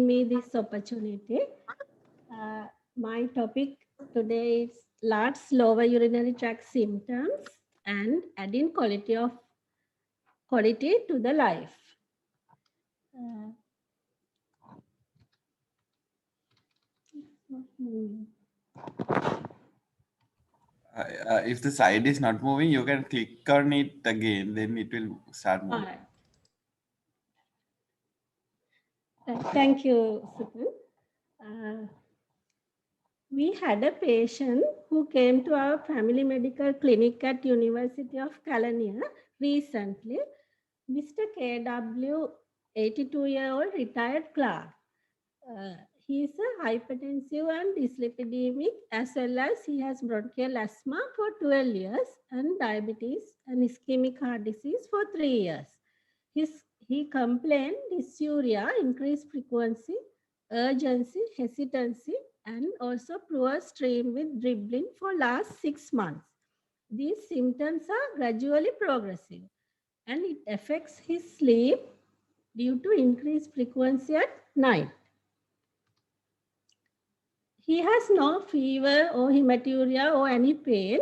me this opportunity. My topic today is large lower urinary tract symptoms and adding quality to the life. Uh, If the side is not moving, you can click on it again, then it will start all moving. right. Thank you, Supan. We had a patient who came to our family medical clinic at University of California recently. Mr. KW, 82-year-old retired clerk. Uh, he is a hypertensive and dyslipidemic, as well as he has bronchial asthma for 12 years and diabetes and ischemic heart disease for 3 years. He complained dysuria, increased frequency, urgency, hesitancy, and also poor stream with dribbling for last 6 months. These symptoms are gradually progressive and it affects his sleep due to increased frequency at night. He has no fever or hematuria or any pain,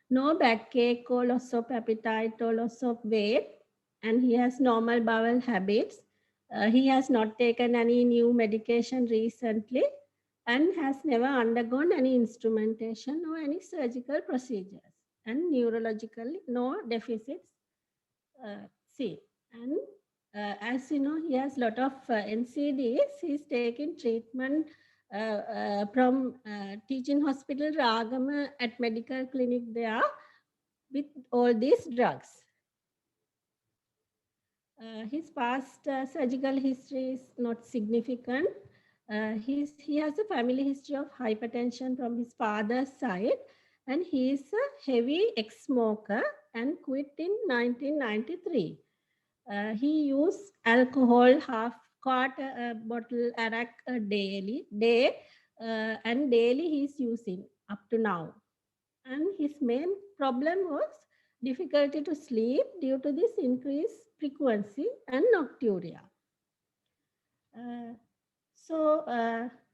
no backache or loss of appetite or loss of weight, and he has normal bowel habits. He has not taken any new medication recently and has never undergone any instrumentation or any surgical procedures. And neurologically, no deficits seen. And as you know, he has a lot of NCDs. He's taking treatment from teaching hospital Ragama at medical clinic there with all these drugs. His past surgical history is not significant. He has a family history of hypertension from his father's side, and he is a heavy ex-smoker and quit in 1993. He used alcohol, half quarter bottle arak day, and daily he's using up to now. And his main problem was difficulty to sleep due to this increased frequency and nocturia.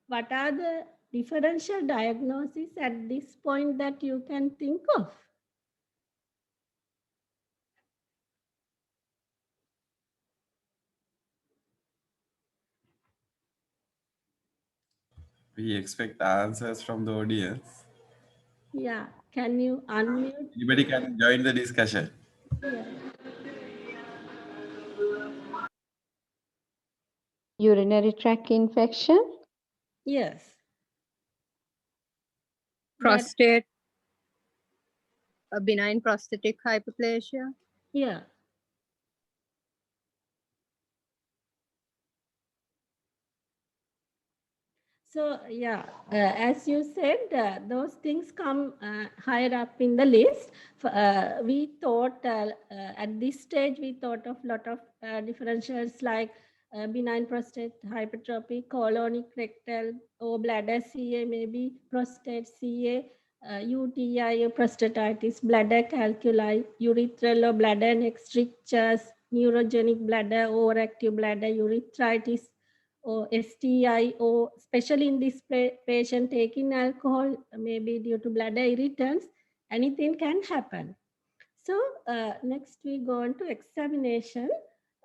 What are the differential diagnoses at this point that you can think of? We expect answers from the audience. Yeah, can you unmute? Anybody can join the discussion. Yeah. Urinary tract infection, Yes. Prostate, a benign prostatic hyperplasia. Yeah. So yeah, as you said, those things come higher up in the list. We thought at this stage, we thought of lot of differentials like benign prostate hypertrophy, colonic rectal or bladder CA, maybe prostate CA, UTI or prostatitis, bladder calculi, urethral or bladder neck strictures, neurogenic bladder, overactive bladder, urethritis, or STI, or especially in this patient taking alcohol, maybe due to bladder irritants, anything can happen. So next we go on to examination.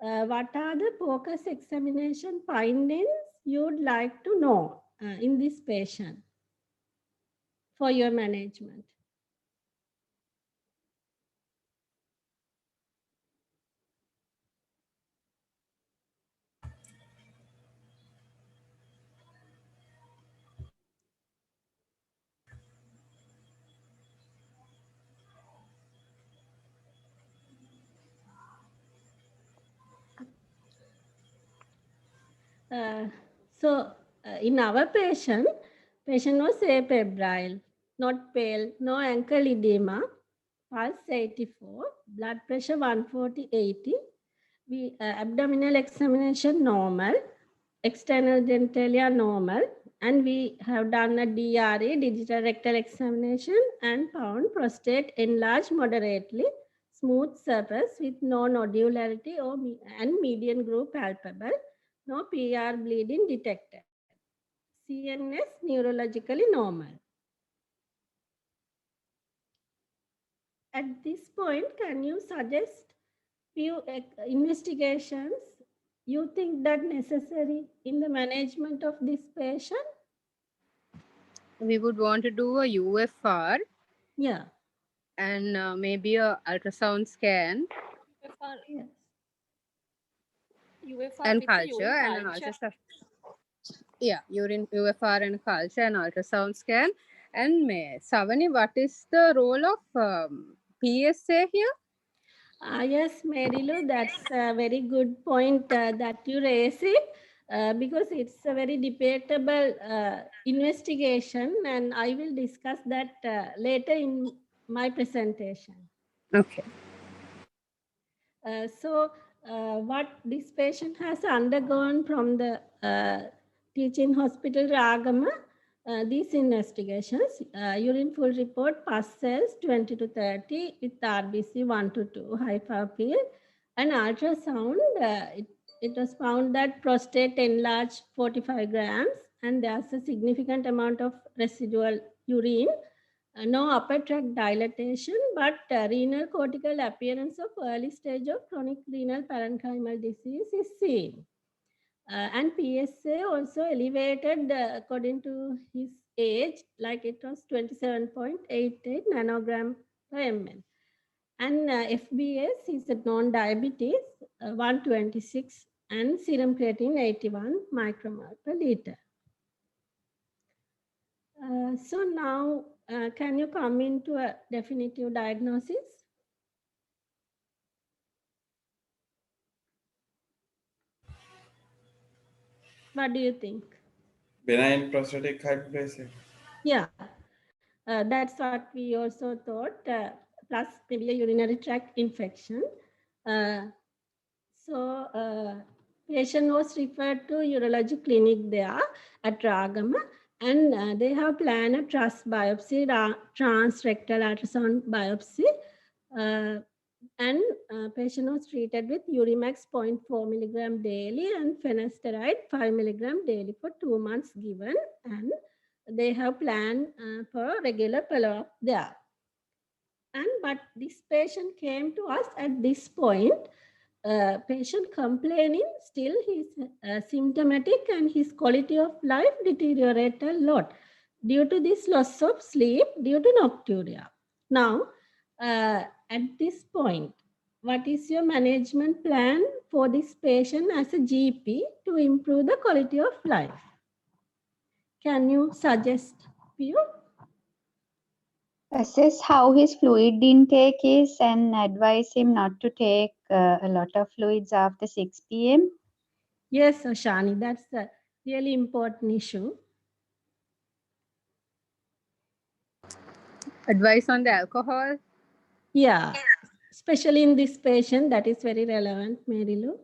What are the focus examination findings you would like to know in this patient for your management? In our patient was afebrile, not pale, no ankle edema, pulse 84, blood pressure 140/80. Abdominal examination normal, external genitalia normal, and we have done a DRE, digital rectal examination, and found prostate enlarged moderately, smooth surface with no nodularity and median groove palpable. No PR bleeding detected. CNS neurologically normal. At this point, can you suggest few investigations you think that necessary in the management of this patient? We would want to do a UFR Yeah. and maybe a ultrasound scan Yes. and culture and an ultrasound. Yeah, urine UFR and culture and ultrasound scan. And Savani, what is the role of PSA here? Yes, Marilu, that's a very good point that you raise it because it's a very debatable investigation, and I will discuss that later in my presentation. Okay. What this patient has undergone from the teaching hospital Ragama, these investigations, urine full report, pus cells 20 to 30 with RBC 1 to 2, high far field, and ultrasound, it was found that prostate enlarged 45 grams and there's a significant amount of residual urine. No upper tract dilatation, but renal cortical appearance of early stage of chronic renal parenchymal disease is seen. And PSA also elevated according to his age, like it was 27.88 nanogram per ml. And FBS is a non-diabetes, 126, and serum creatine 81 micromole per liter. So now, can you come into a definitive diagnosis? What do you think? Benign prostatic hyperplasia. Yeah, that's what we also thought, plus maybe a urinary tract infection. Patient was referred to urology clinic there at Ragama, and they have planned a TRUS biopsy, transrectal ultrasound biopsy, and patient was treated with Urimax 0.4 milligram daily and finasteride 5 milligram daily for 2 months given, and they have planned for regular follow-up there. But this patient came to us at this point, patient complaining, still he's symptomatic and his quality of life deteriorated a lot due to this loss of sleep due to nocturia. Now, at this point, what is your management plan for this patient as a GP to improve the quality of life? Can you suggest few? Assess how his fluid intake is and advise him not to take a lot of fluids after 6 p.m. Yes, Ashani, that's a really important issue. Advice on the alcohol? Yeah, especially in this patient, that is very relevant, Mary Lou.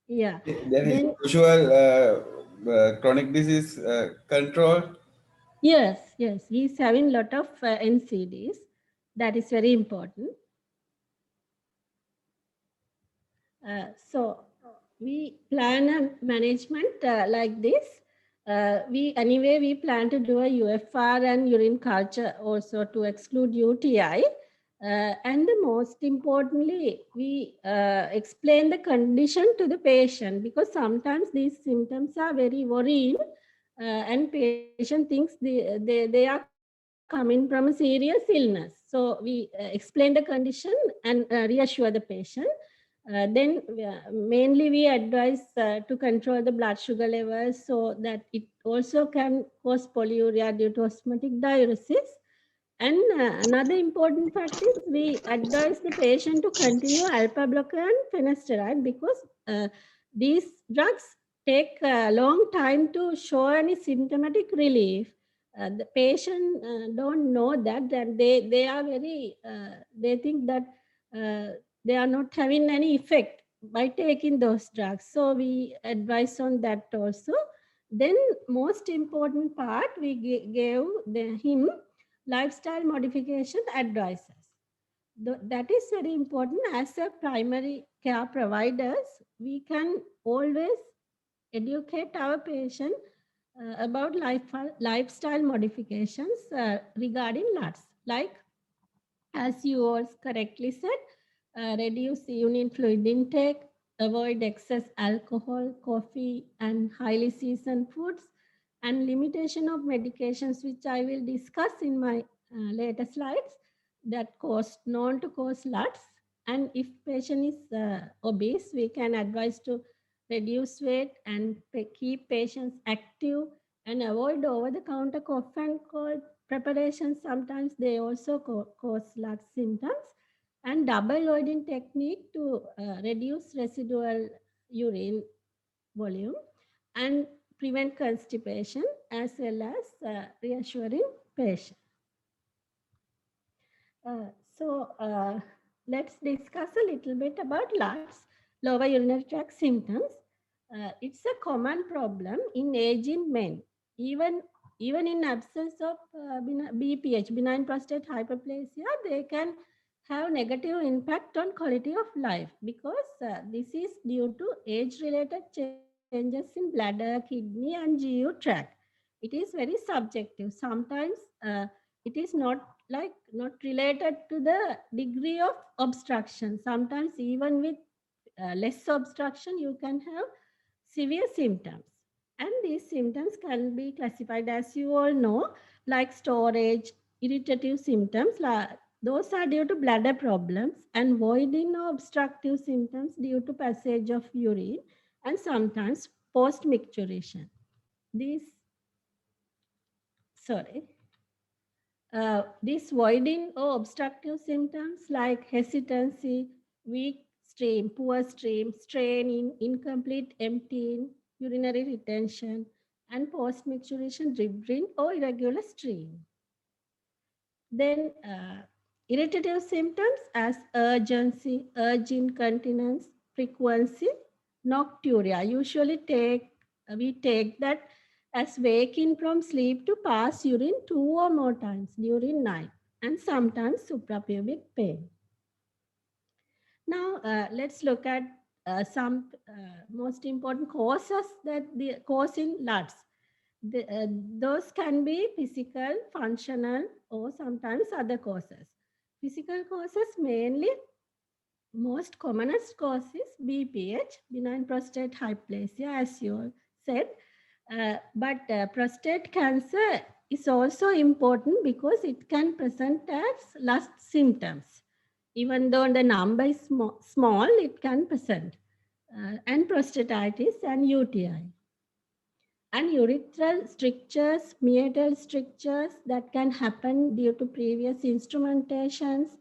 Yeah. Then usual chronic disease control. Yes, he's having a lot of NCDs. That is very important. So we plan a management like this. We plan to do a UFR and urine culture also to exclude UTI. And the most importantly, we explain the condition to the patient because sometimes these symptoms are very worrying and patient thinks they are coming from a serious illness. So we explain the condition and reassure the patient. Then mainly we advise to control the blood sugar levels so that it also can cause polyuria due to osmotic diuresis. And another important fact is we advise the patient to continue alpha blocker and finasteride because these drugs take a long time to show any symptomatic relief. The patient don't know that, and they are very they think that they are not having any effect by taking those drugs. So we advise on that also. Then most important part, we gave him lifestyle modification advices. that is very important. As a primary care providers, we can always educate our patient about lifestyle modifications regarding LUTs. Like, as you all correctly said, reduce urine fluid intake, avoid excess alcohol, coffee, and highly seasoned foods, and limitation of medications, which I will discuss in my later slides, that known to cause LUTs. And if patient is obese, we can advise to reduce weight and keep patients active and avoid over-the-counter cough and cold preparations. Sometimes they also cause LUTs symptoms. And double loading technique to reduce residual urine volume and prevent constipation, as well as reassuring patient. So let's discuss a little bit about LUTs, lower urinary tract symptoms. It's a common problem in aging men, even in absence of BPH, benign prostate hyperplasia. They can have negative impact on quality of life, because this is due to age-related changes in bladder, kidney, and GU tract. It is very subjective. Sometimes it is not related to the degree of obstruction. Sometimes even with less obstruction, you can have severe symptoms. And these symptoms can be classified, as you all know, like storage, irritative symptoms. Those are due to bladder problems, and voiding or obstructive symptoms due to passage of urine, and sometimes post-micturition. These voiding or obstructive symptoms like hesitancy, weak stream, poor stream, straining, incomplete emptying, urinary retention, and post-micturition dribbling or irregular stream. Then irritative symptoms as urgency, urge incontinence, frequency, nocturia. Usually we take that as waking from sleep to pass urine 2 or more times during night, and sometimes suprapubic pain. Now let's look at some most important causes that causing LUTs. Those can be physical, functional, or sometimes other causes. Physical causes, mainly most commonest cause is BPH, benign prostate hyperplasia, as you all said. But prostate cancer is also important because it can present as lust symptoms. Even though the number is small, it can present. And prostatitis and UTI. And urethral strictures, meatal strictures that can happen due to previous instrumentations,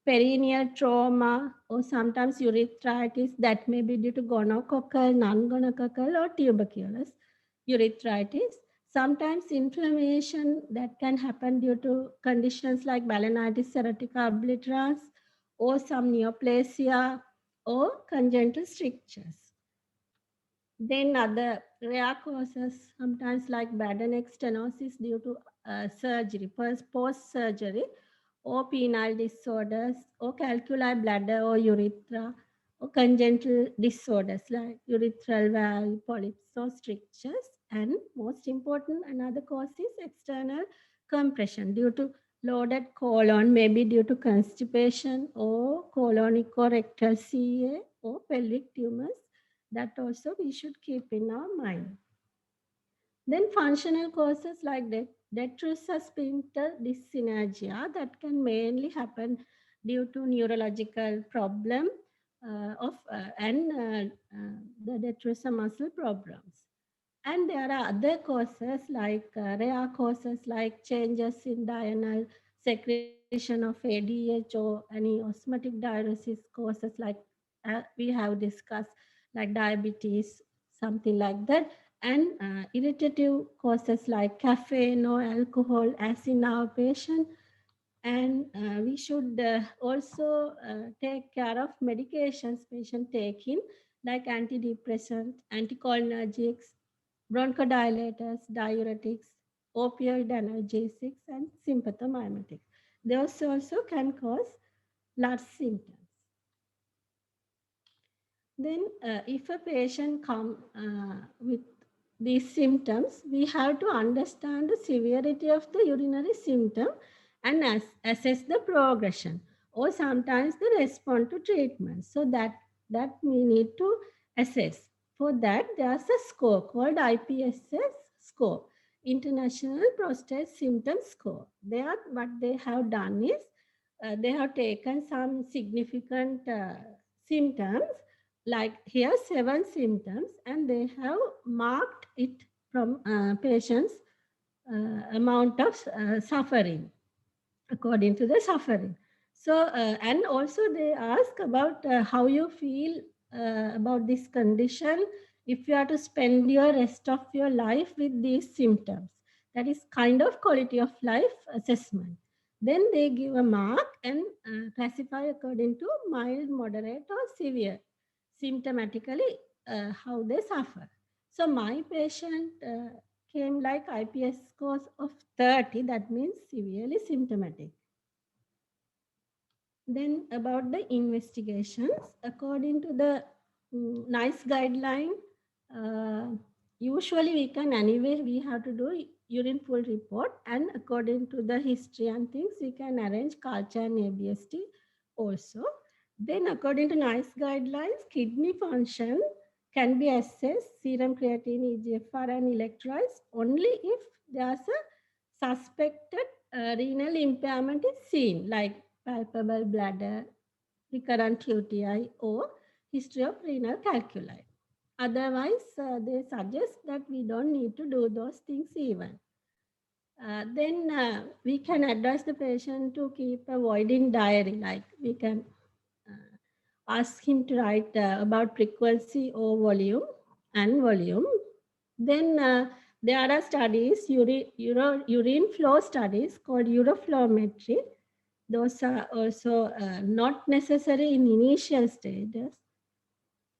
perineal trauma, or sometimes urethritis that may be due to gonococcal, non-gonococcal, or tuberculous urethritis. Sometimes inflammation that can happen due to conditions like balanitis erotica obliterans, or some neoplasia, or congenital strictures. Then other rare causes, sometimes like bladder neck stenosis due to surgery, post-surgery, or penile disorders, or calculi bladder or urethra, or congenital disorders like urethral valve polyps or strictures. And most important, another cause is external compression due to loaded colon, maybe due to constipation or colonic or rectal CA or pelvic tumors. That also we should keep in our mind. Then functional causes like detrusor sphincter dyssynergia that can mainly happen due to neurological problem and the detrusor muscle problems. And there are other causes like rare causes like changes in diurnal secretion of ADH or any osmotic diuresis causes like we have discussed, like diabetes, something like that. And irritative causes like caffeine or alcohol, as in our patient. And we should also take care of medications patient taking, like antidepressant, anticholinergics, bronchodilators, diuretics, opioid analgesics, and sympathomimetics. Those also can cause large symptoms. Then if a patient come with these symptoms, we have to understand the severity of the urinary symptom and assess the progression, or sometimes the respond to treatment. So that we need to assess. For that, there's a score called IPSS score, International Prostate Symptom Score. What they have done is they have taken some significant symptoms, like here 7 symptoms, and they have marked it from patients amount of suffering according to the suffering. So and also they ask about how you feel about this condition if you are to spend your rest of your life with these symptoms. That is kind of quality of life assessment. Then they give a mark and classify according to mild, moderate or severe, symptomatically how they suffer. So my patient came like IPS scores of 30, that means severely symptomatic. Then about the investigations, according to the NICE guideline, usually we have to do urine pool report, and according to the history and things, we can arrange culture and ABST also. Then according to NICE guidelines, kidney function can be assessed, serum creatine, EGFR and electrolytes only if there's a suspected renal impairment is seen, like palpable bladder, recurrent UTI or history of renal calculi. Otherwise, they suggest that we don't need to do those things even. Then we can advise the patient to keep avoiding diary, like we can ask him to write about frequency or volume and volume. Then there are studies, urine flow studies called uroflowmetry. Those are also not necessary in initial stages.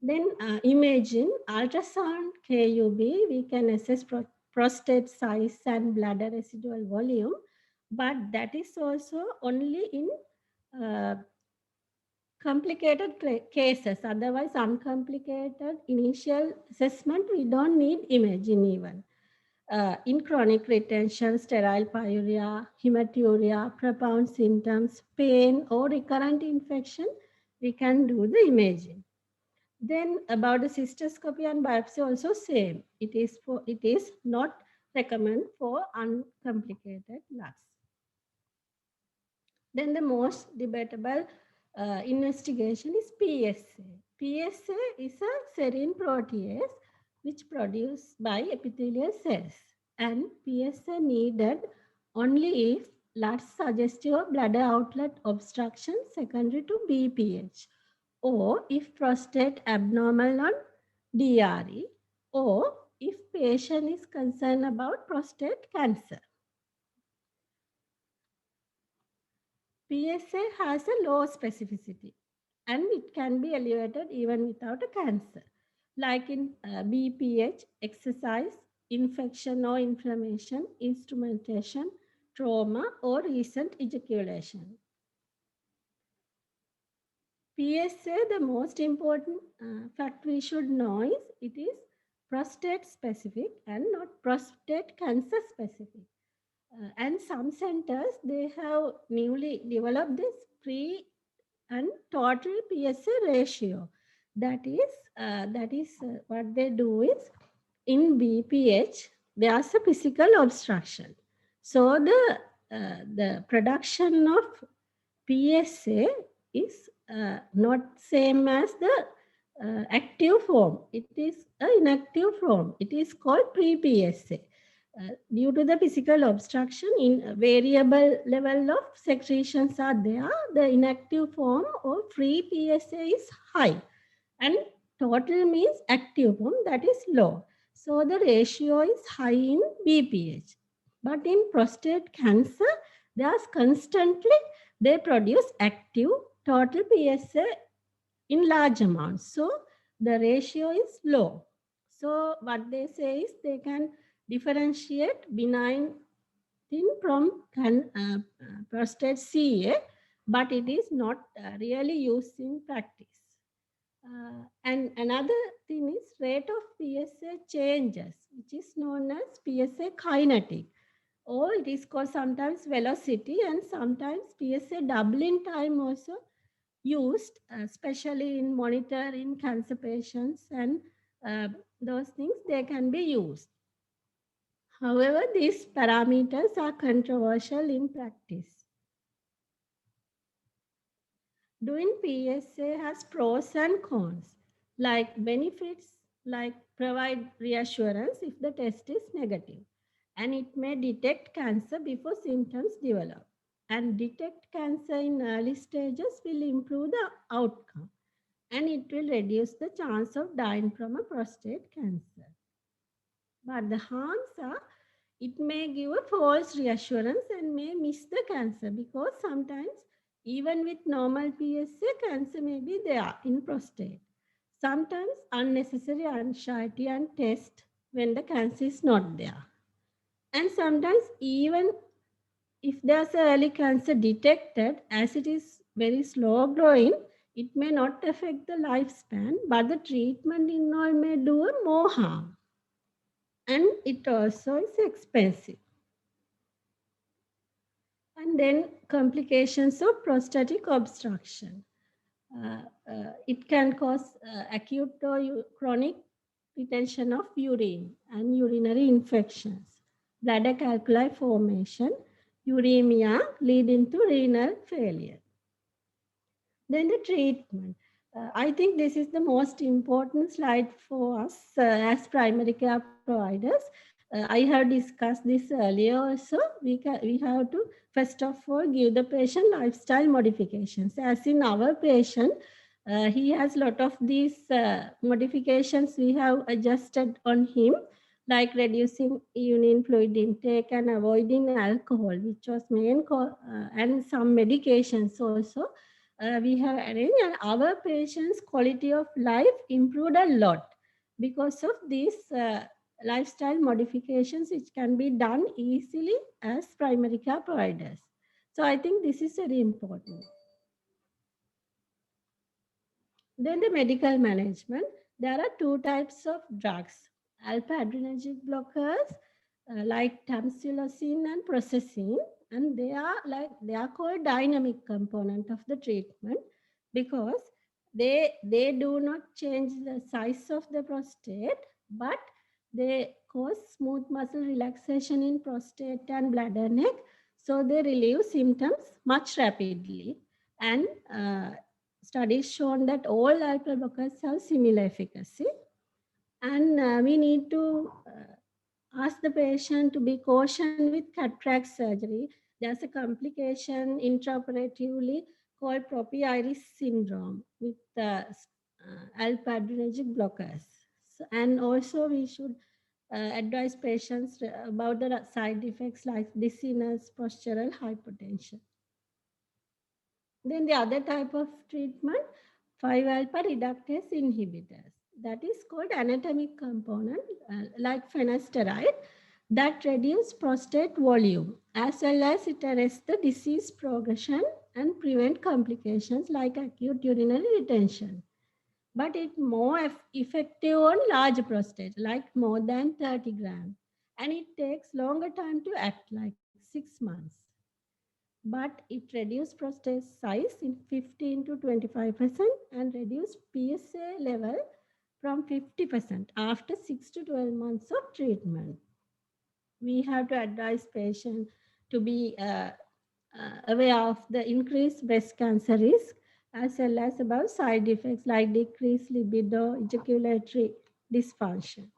Then imaging, ultrasound, KUB, we can assess prostate size and bladder residual volume, but that is also only in complicated cases. Otherwise, uncomplicated initial assessment, we don't need imaging even. In chronic retention, sterile pyuria, hematuria, profound symptoms, pain or recurrent infection, we can do the imaging. Then about the cystoscopy and biopsy also same. It is not recommended for uncomplicated LUTs. Then the most debatable investigation is PSA. PSA is a serine protease which produced by epithelial cells, and PSA needed only if LUTs suggestive of bladder outlet obstruction secondary to BPH, or if prostate abnormal on DRE, or if patient is concerned about prostate cancer. PSA has a low specificity and it can be elevated even without a cancer, like in BPH, exercise, infection or inflammation, instrumentation, trauma, or recent ejaculation. PSA, the most important fact we should know is it is prostate specific and not prostate cancer specific. And some centers, they have newly developed this pre and total PSA ratio. That is what they do is, in BPH, there's a physical obstruction. So the production of PSA is not same as the active form. It is an inactive form. It is called pre-PSA. Due to the physical obstruction, in variable level of secretions are there, the inactive form or free PSA is high, and total means active form, that is low. So the ratio is high in BPH. But in prostate cancer, there's constantly they produce active total PSA in large amounts. So the ratio is low. So what they say is they can differentiate benign thin from prostate CA but it is not really used in practice. And another thing is rate of PSA changes, which is known as PSA kinetic, or it is called sometimes velocity, and sometimes PSA doubling time also used, especially in monitoring cancer patients, and those things they can be used. However, these parameters are controversial in practice. Doing PSA has pros and cons, like benefits, like provide reassurance if the test is negative, and it may detect cancer before symptoms develop. And detect cancer in early stages will improve the outcome, and it will reduce the chance of dying from a prostate cancer. But the harms are it may give a false reassurance and may miss the cancer, because sometimes even with normal PSA, cancer may be there in prostate. Sometimes unnecessary anxiety and test when the cancer is not there. And sometimes even if there's an early cancer detected, as it is very slow growing, it may not affect the lifespan, but the treatment involved may do more harm. And it also is expensive. And then complications of prostatic obstruction. It can cause acute or chronic retention of urine and urinary infections, bladder calculi formation, uremia leading to renal failure. Then the treatment. I think this is the most important slide for us as primary care providers. I have discussed this earlier also. We have to first of all give the patient lifestyle modifications. As in our patient, he has a lot of these modifications we have adjusted on him, like reducing urine fluid intake and avoiding alcohol, which was main and some medications also. We have arranged, and our patients' quality of life improved a lot because of these lifestyle modifications, which can be done easily as primary care providers. So I think this is very important. Then the medical management. There are two types of drugs: alpha-adrenergic blockers like tamsulosin and processine, and they are called dynamic component of the treatment, because they do not change the size of the prostate, but they cause smooth muscle relaxation in prostate and bladder neck, so they relieve symptoms much rapidly. And studies shown that all alpha blockers have similar efficacy, and we need to ask the patient to be cautious with cataract surgery. There's a complication intraoperatively called propy-iris syndrome with alpha-adrenergic blockers. So, and also we should advise patients about the side effects like dizziness, postural hypertension. Then the other type of treatment, 5-alpha reductase inhibitors. That is called anatomic component, like finasteride, that reduce prostate volume, as well as it arrests the disease progression and prevent complications like acute urinary retention. But it's more effective on large prostate, like more than 30 grams. And it takes longer time to act, like 6 months. But it reduces prostate size in 15 to 25% and reduce PSA level from 50% after 6 to 12 months of treatment. We have to advise patients to be aware of the increased breast cancer risk, as well as about side effects like decreased libido, ejaculatory dysfunction.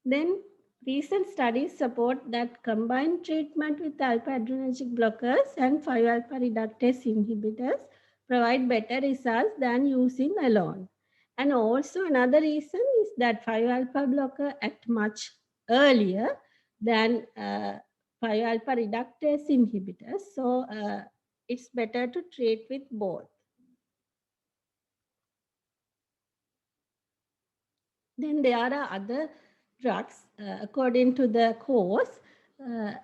Then recent studies support that combined treatment with alpha-adrenergic blockers and 5-alpha reductase inhibitors provide better results than using alone. And also another reason is that 5-alpha blocker act much earlier than 5-alpha reductase inhibitors. So it's better to treat with both. Then there are other drugs according to the course.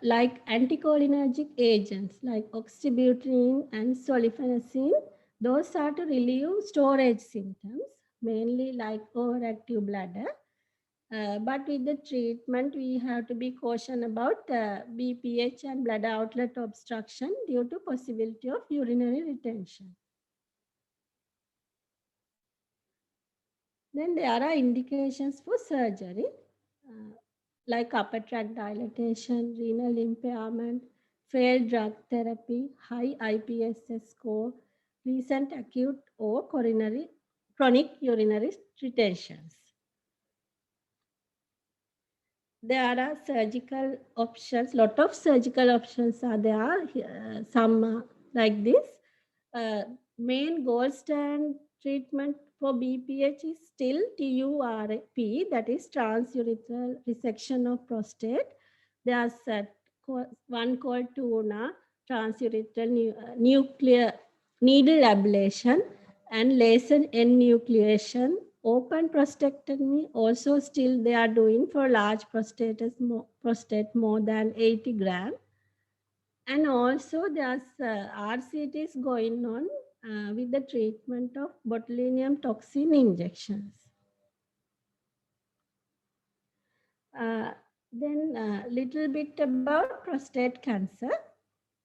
like anticholinergic agents like oxybutynin and sulfenazine, those are to relieve storage symptoms, mainly like overactive bladder. But with the treatment, we have to be cautious about BPH and bladder outlet obstruction due to possibility of urinary retention. Then there are indications for surgery, like upper tract dilatation, renal impairment, failed drug therapy, high IPSS score, recent acute or chronic urinary retentions. There are surgical options, lot of surgical options are there. Some are like this. Main gold standard treatment for BPH is still TURP, that is transurethral resection of prostate. There's one called TUNA, transurethral nuclear needle ablation, and laser enucleation. Open prostatectomy also still they are doing for large prostate more than 80 grams. And also there's RCTs going on with the treatment of botulinum toxin injections. Then a little bit about prostate cancer.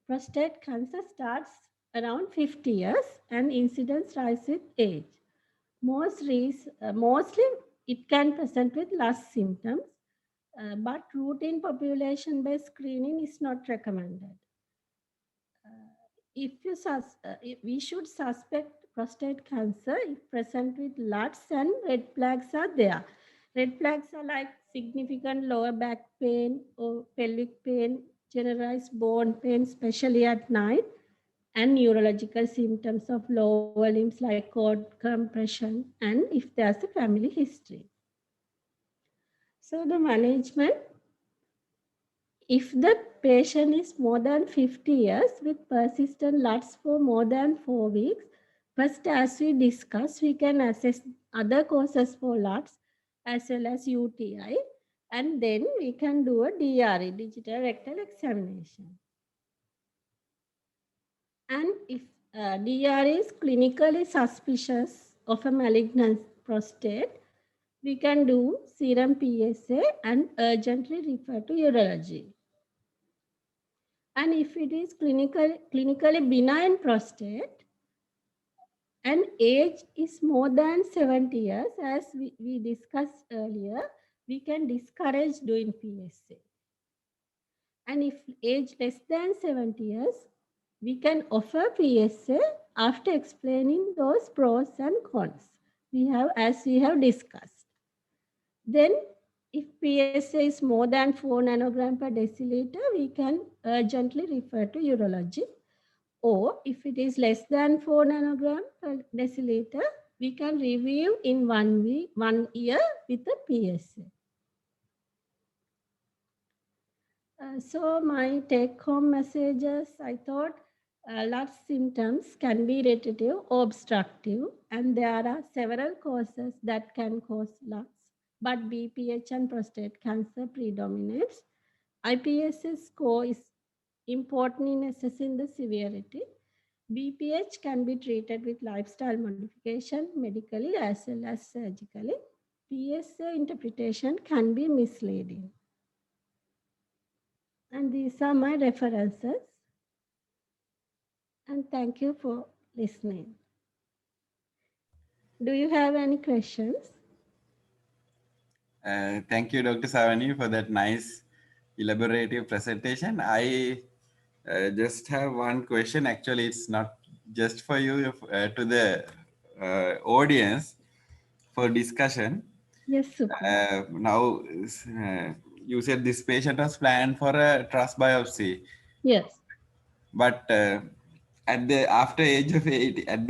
Prostate cancer starts around 50 years and incidence rise with age. Mostly it can present with less symptoms, but routine population-based screening is not recommended. We should suspect prostate cancer if present with LUTs and red flags are there. Red flags are like significant lower back pain or pelvic pain, generalized bone pain, especially at night, and neurological symptoms of lower limbs like cord compression, and if there's a family history. So the management, if the patient is more than 50 years with persistent LUTs for more than 4 weeks, first, as we discussed, we can assess other causes for LUTs as well as UTI, and then we can do a DRE, digital rectal examination. And if DRE is clinically suspicious of a malignant prostate, we can do serum PSA and urgently refer to urology. And if it is clinically benign prostate and age is more than 70 years, as we discussed earlier, we can discourage doing PSA. And if age less than 70 years, we can offer PSA after explaining those pros and cons as we have discussed. Then if PSA is more than 4 nanogram per deciliter, we can urgently refer to urology. Or if it is less than 4 nanogram per deciliter, we can review in 1 year with a PSA. So my take-home messages, I thought LUTs symptoms can be irritative or obstructive, and there are several causes that can cause LUTs, but BPH and prostate cancer predominates. IPSS score is important in assessing the severity. BPH can be treated with lifestyle modification, medically as well as surgically. PSA interpretation can be misleading. And these are my references. And thank you for listening. Do you have any questions? Thank you, Dr. Savani, for that nice elaborative presentation. I just have one question. Actually, it's not just for you, to the audience for discussion. Yes, super. Now, you said this patient was planned for a trus biopsy. Yes. But after age of 80, at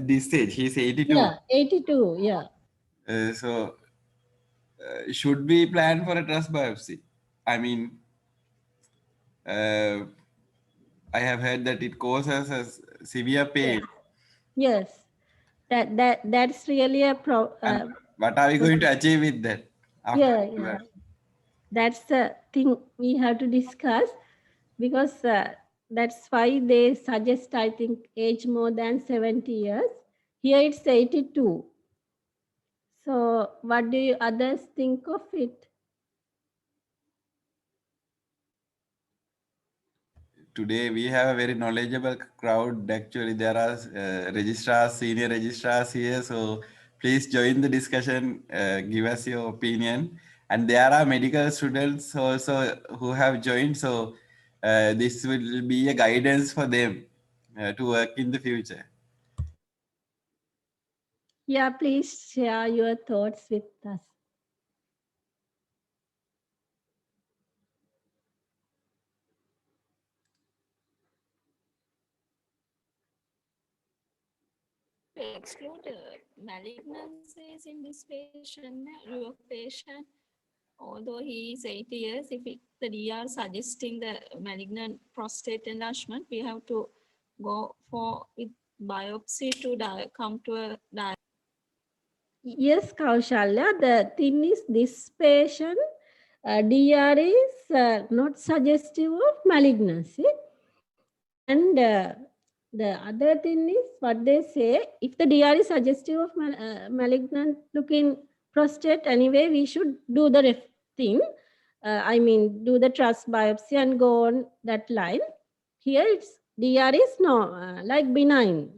this stage, he's 82. Yeah, 82, yeah. So should we plan for a trus biopsy? I mean, I have heard that it causes a severe pain. Yes. That's really a problem. What are we going to achieve with that? Yeah. That's the thing we have to discuss, because that's why they suggest, I think, age more than 70 years. Here it's 82. So what do you others think of it? Today we have a very knowledgeable crowd. Actually, there are registrars, senior registrars here. So please join the discussion, give us your opinion. And there are medical students also who have joined. So this will be a guidance for them to work in the future. Yeah, please share your thoughts with us. To exclude malignancies in this patient, your patient, although he is 80 years, if the DR suggesting the malignant prostate enlargement, we have to go for with biopsy to come to a diagnosis. Yes, Kaushalya, the thing is this patient, DR is not suggestive of malignancy. And the other thing is what they say, if the DR is suggestive of malignant looking prostate, anyway, we should do the thing. I mean, do the trust biopsy and go on that line. Here it's DR is no, like benign.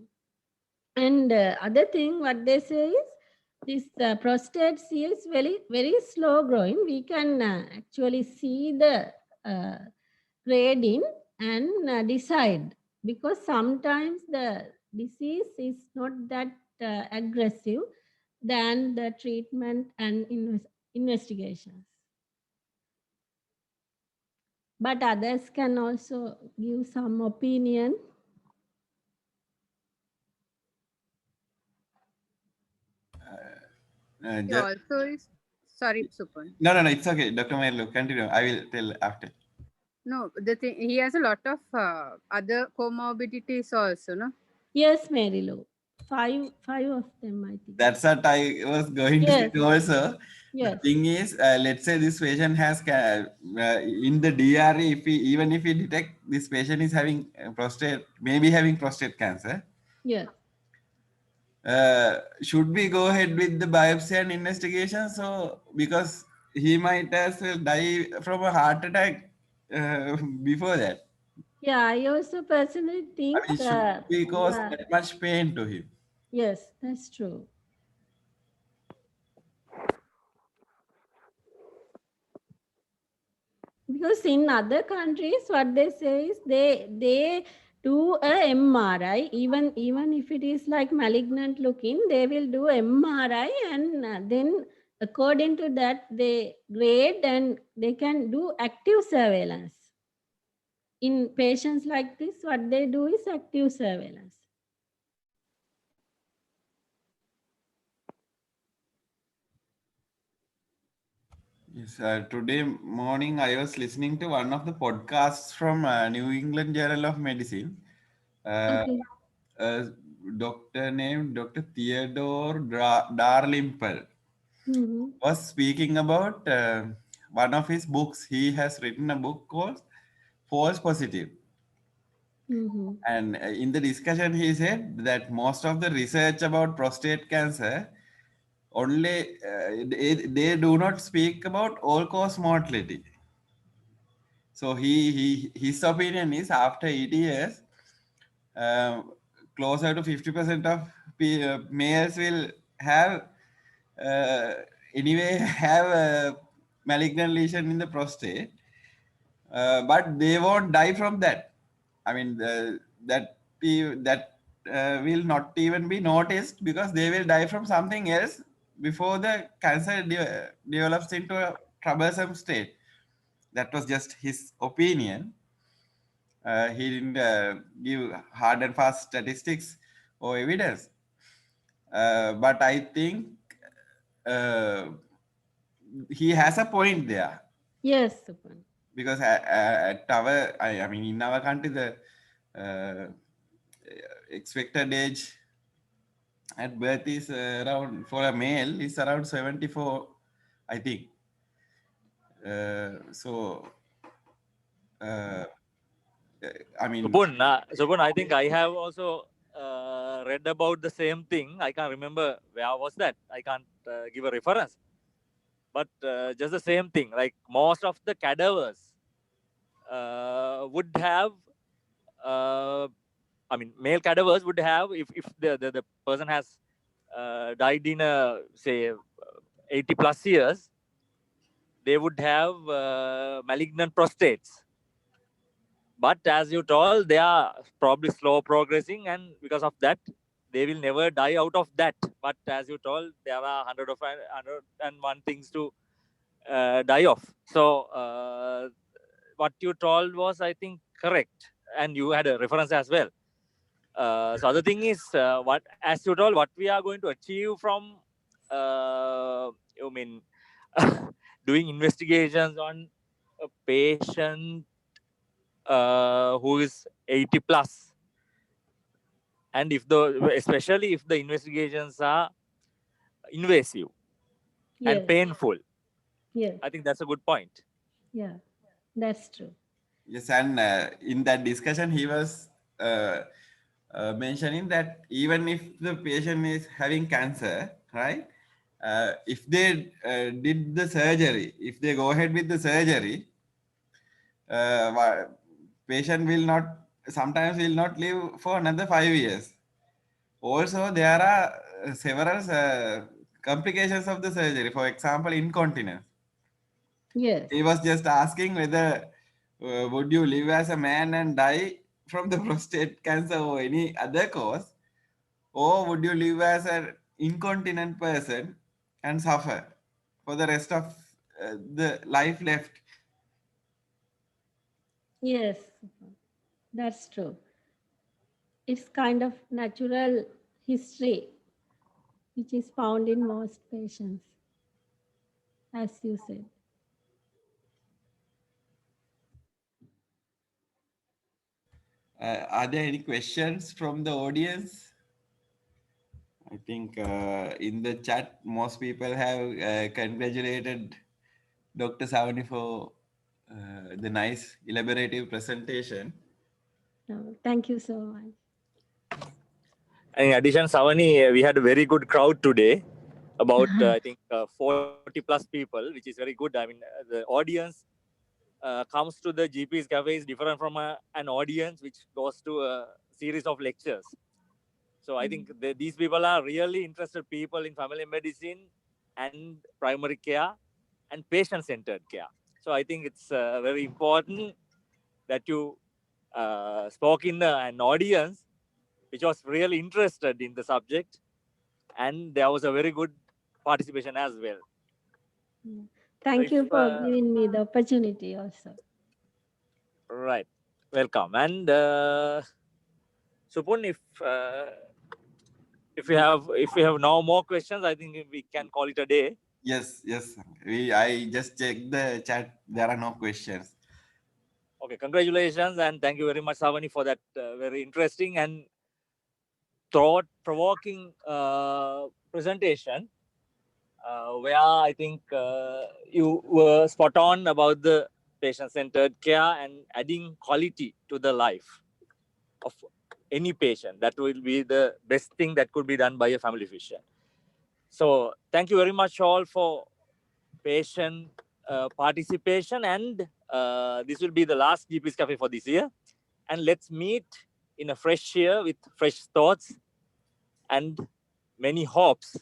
And other thing, what they say is, this prostate is very, very slow growing. We can actually see the grading and decide, because sometimes the disease is not that aggressive than the treatment and investigations. But others can also give some opinion. He also is, sorry, Supan. No, it's okay. Dr. Mayerlu, continue. I will tell after. No, the thing, he has a lot of other comorbidities also, no? Yes, Mary Lou. Five of them, I think. That's what I was going to say also. Yes. The thing is, let's say this patient has in the DRE, even if we detect this patient is having prostate, maybe having prostate cancer. Yes. Should we go ahead with the biopsy and investigation? So because he might as well die from a heart attack before that. Yeah, I also personally think. I mean, should we cause that much pain to him? Yes, that's true. Because in other countries, what they say is they do a MRI, even if it is like malignant looking, they will do MRI, and then according to that they grade and they can do active surveillance. In patients like this, what they do is active surveillance. Yes, today morning I was listening to one of the podcasts from New England Journal of Medicine. Okay. Doctor named Dr. Theodore Darlimpel was speaking about one of his books. He has written a book called False Positive. And in the discussion, he said that most of the research about prostate cancer only they do not speak about all-cause mortality. So his opinion is after 80 years, closer to 50% of males will have anyway have a malignant lesion in the prostate, but they won't die from that. I mean that will not even be noticed because they will die from something else before the cancer develops into a troublesome state. That was just his opinion. He didn't give hard and fast statistics or evidence. But I think he has a point there. Yes, Supan. Because at our, I mean, in our country, the expected age at birth is around, for a male, is around 74, I think. So, I mean, Supun, I think I have also read about the same thing. I can't remember where was that. I can't give a reference. But just the same thing. Like most of the cadavers would have, male cadavers would have, if the person has died in say 80 plus years, they would have malignant prostates. But as you told, they are probably slow progressing, and because of that, they will never die out of that. But as you told, there are 101 things to die off. So what you told was, I think, correct, and you had a reference as well. So other thing is, what as you told, what we are going to achieve from, doing investigations on a patient who is 80 plus, and especially if the investigations are invasive and Yes, painful, yes, I think that's a good point. yeah, that's true. yes, and in that discussion, he was mentioning that even if the patient is having cancer, right? If they did the surgery, if they go ahead with the surgery, patient will not, sometimes will not live for another 5 years. Also, there are several complications of the surgery. For example, incontinence. Yes, He was just asking whether would you live as a man and die from the prostate cancer or any other cause, or would you live as an incontinent person and suffer for the rest of the life left? yes, that's true. It's kind of natural history, which is found in most patients, as you said. Are there any questions from the audience? I think in the chat, most people have congratulated Dr. Savani for the nice elaborative presentation. No, thank you so much. And in addition, Savani, we had a very good crowd today, about I think 40 plus people, which is very good. I mean, the audience comes to the GP's cafe is different from an audience which goes to a series of lectures. So I think these people are really interested people in family medicine and primary care and patient-centered care. So I think it's very important that you spoke in an audience which was really interested in the subject, and there was a very good participation as well. Thank So you if, for giving me the opportunity also. Right, welcome. And Supun, if we have no more questions, I think we can call it a day. Yes. I just checked the chat. There are no questions. Okay, congratulations and thank you very much, Savani, for that very interesting and thought-provoking presentation, where I think you were spot on about the patient-centered care and adding quality to the life of any patient. That will be the best thing that could be done by a family physician. So thank you very much all for patient participation, and this will be the last GP's Cafe for this year. And let's meet in a fresh year with fresh thoughts and many hopes.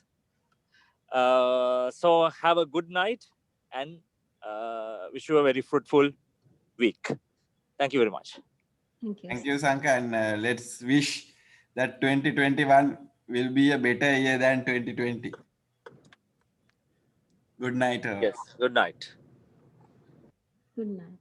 So have a good night and wish you a very fruitful week. Thank you very much. Thank you. Thank you, Sanka, and let's wish that 2021 will be a better year than 2020. Good night. Yes, good night. Good night.